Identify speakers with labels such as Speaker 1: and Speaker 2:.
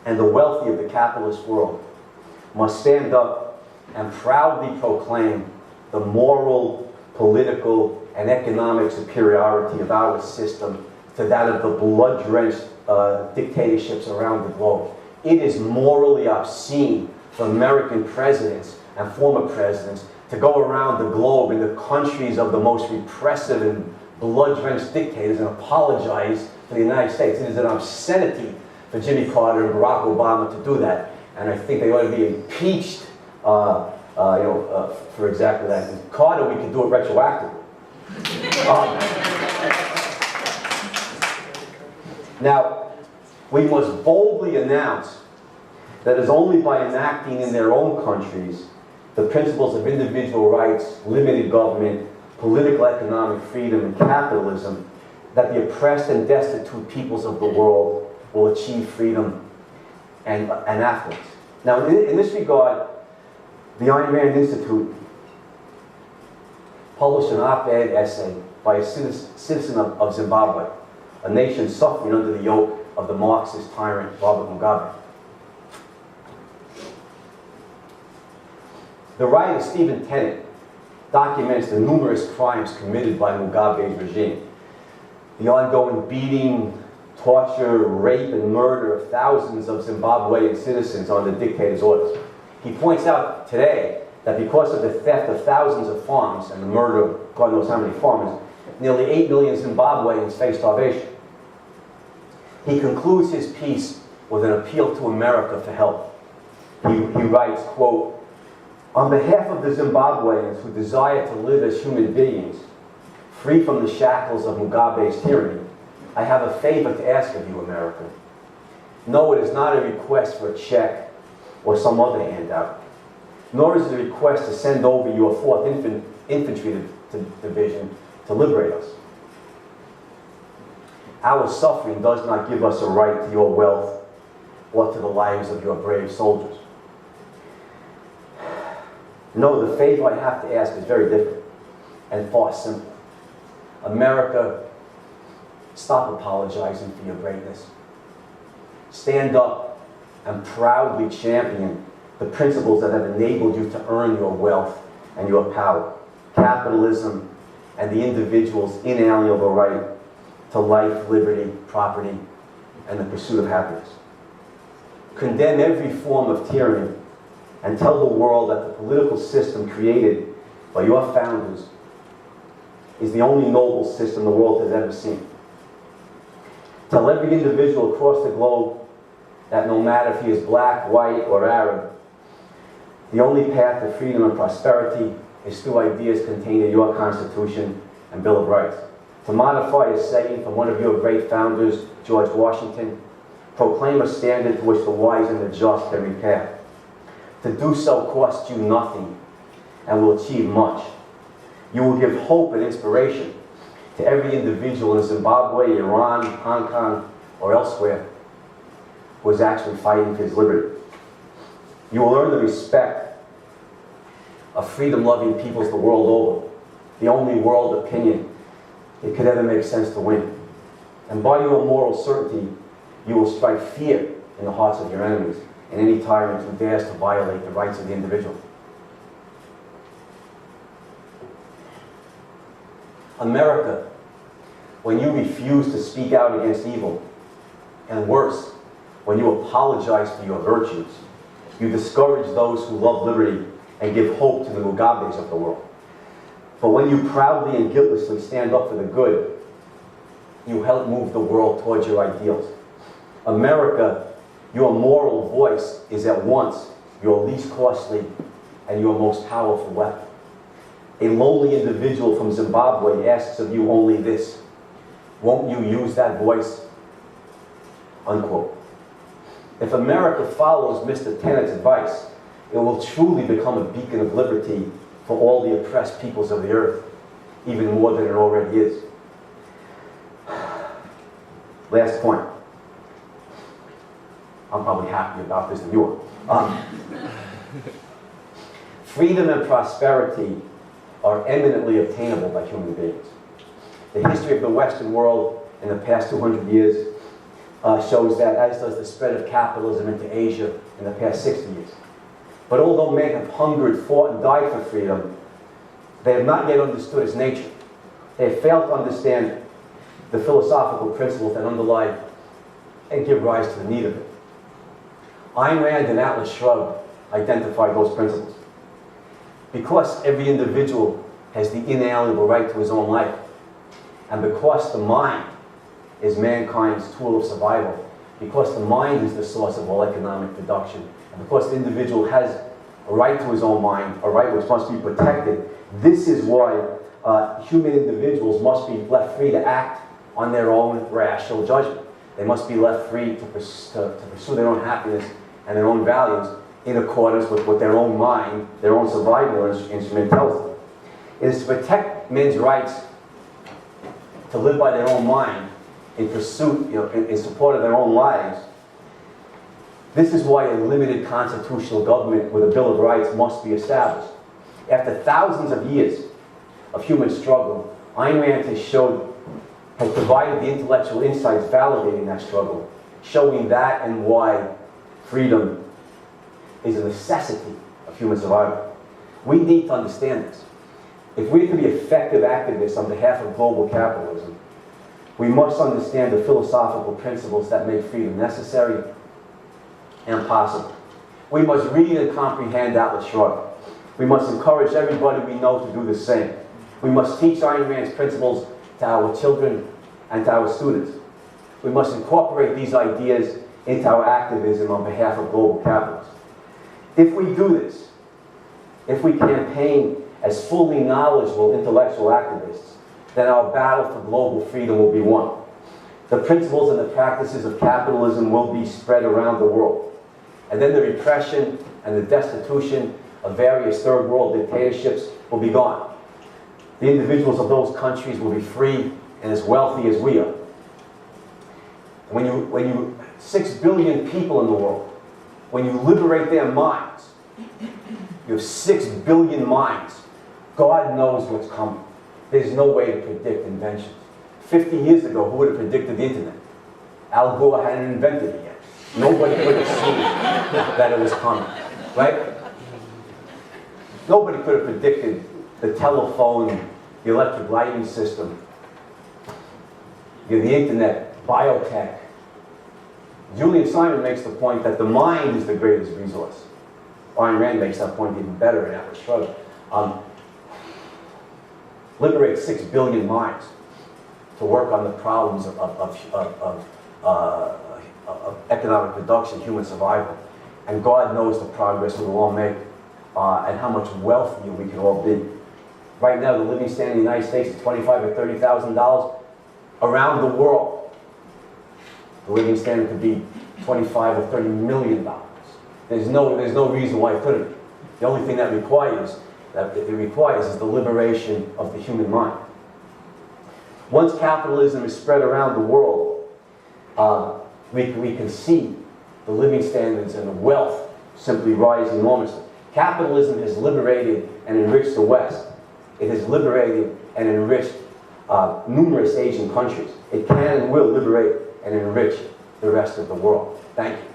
Speaker 1: and the wealthy of the capitalist world must stand up and proudly proclaim the moral, political, and economic superiority of our system to that of the blood-drenched dictatorships around the globe. It is morally obscene for American presidents and former presidents to go around the globe in the countries of the most repressive and blood-drenched dictators and apologize for the United States. It is an obscenity for Jimmy Carter and Barack Obama to do that, and I think they ought to be impeached for exactly that. In Carter, we could do it retroactively. Now, we must boldly announce that it's only by enacting in their own countries the principles of individual rights, limited government, political economic freedom, and capitalism that the oppressed and destitute peoples of the world will achieve freedom and affluence. Now, in this regard, the Ayn Rand Institute published an op-ed essay by a citizen of Zimbabwe, a nation suffering under the yoke of the Marxist tyrant Robert Mugabe. The writer Stephen Tennant documents the numerous crimes committed by Mugabe's regime, the ongoing beating, torture, rape, and murder of thousands of Zimbabwean citizens on the dictator's orders. He points out today that because of the theft of thousands of farms and the murder of God knows how many farmers, nearly 8 million Zimbabweans face starvation. He concludes his piece with an appeal to America for help. He writes, quote, "On behalf of the Zimbabweans who desire to live as human beings, free from the shackles of Mugabe's tyranny, I have a favor to ask of you, America. No, it is not a request for a check or some other handout, nor is it a request to send over your 4th Infantry Division to liberate us. Our suffering does not give us a right to your wealth or to the lives of your brave soldiers. No, the favor I have to ask is very different and far simpler. America, stop apologizing for your greatness. Stand up and proudly champion the principles that have enabled you to earn your wealth and your power. Capitalism and the individual's inalienable right to life, liberty, property, and the pursuit of happiness. Condemn every form of tyranny and tell the world that the political system created by your founders is the only noble system the world has ever seen. Tell every individual across the globe that no matter if he is black, white, or Arab, the only path to freedom and prosperity is through ideas contained in your Constitution and Bill of Rights. To modify a saying from one of your great founders, George Washington, proclaim a standard to which the wise and the just can repair. To do so costs you nothing and will achieve much. You will give hope and inspiration to every individual in Zimbabwe, Iran, Hong Kong, or elsewhere who is actually fighting for his liberty. You will earn the respect of freedom-loving peoples the world over, the only world opinion it could ever make sense to win. And by your moral certainty, you will strike fear in the hearts of your enemies and any tyrant who dares to violate the rights of the individual. America, when you refuse to speak out against evil, and worse, when you apologize for your virtues, you discourage those who love liberty and give hope to the Mugabes of the world. But when you proudly and guiltlessly stand up for the good, you help move the world towards your ideals. America, your moral voice is at once your least costly and your most powerful weapon. A lowly individual from Zimbabwe asks of you only this: won't you use that voice? Unquote. If America follows Mr. Tennant's advice, it will truly become a beacon of liberty for all the oppressed peoples of the earth, even more than it already is. Last point. I'm probably happier about this than you are. Freedom and prosperity are eminently obtainable by human beings. The history of the Western world in the past 200 years shows that, as does the spread of capitalism into Asia in the past 60 years. But although men have hungered, fought, and died for freedom, they have not yet understood its nature. They have failed to understand the philosophical principles that underlie and give rise to the need of it. Ayn Rand and Atlas Shrugged identified those principles. Because every individual has the inalienable right to his own life, and because the mind is mankind's tool of survival, because the mind is the source of all economic production, and because the individual has a right to his own mind, a right which must be protected, this is why human individuals must be left free to act on their own rational judgment. They must be left free to pursue their own happiness and their own values in accordance with what their own mind, their own survival instrument tells them. It is to protect men's rights to live by their own mind in pursuit, in support of their own lives. This is why a limited constitutional government with a Bill of Rights must be established. After thousands of years of human struggle, Ayn Rand has provided the intellectual insights validating that struggle, showing that and why freedom is a necessity of human survival. We need to understand this. If we're to be effective activists on behalf of global capitalism, we must understand the philosophical principles that make freedom necessary and possible. We must read and comprehend Atlas Shrugged. We must encourage everybody we know to do the same. We must teach Ayn Rand's principles to our children and to our students. We must incorporate these ideas into our activism on behalf of global capitalism. If we do this, if we campaign as fully knowledgeable intellectual activists, then our battle for global freedom will be won. The principles and the practices of capitalism will be spread around the world. And then the repression and the destitution of various third world dictatorships will be gone. The individuals of those countries will be free and as wealthy as we are. When you 6 billion people in the world, when you liberate their minds, you have 6 billion minds. God knows what's coming. There's no way to predict inventions. 50 years ago, who would have predicted the internet? Al Gore hadn't invented it yet. Nobody could have seen that it was coming, right? Nobody could have predicted the telephone, the electric lighting system, the internet, biotech. Julian Simon makes the point that the mind is the greatest resource. Ayn Rand makes that point even better in Atlas Shrugged. Liberate 6 billion minds to work on the problems of economic production, human survival. And God knows the progress we will all make and how much wealthier we can all be. Right now, the living standard in the United States is $25,000 or $30,000. Around the world, the living standard could be $25 or $30 million. There's no reason why it couldn't be. The only thing that it requires is the liberation of the human mind. Once capitalism is spread around the world, we can see the living standards and the wealth simply rise enormously. Capitalism has liberated and enriched the West. It has liberated and enriched numerous Asian countries. It can and will liberate and enrich the rest of the world. Thank you.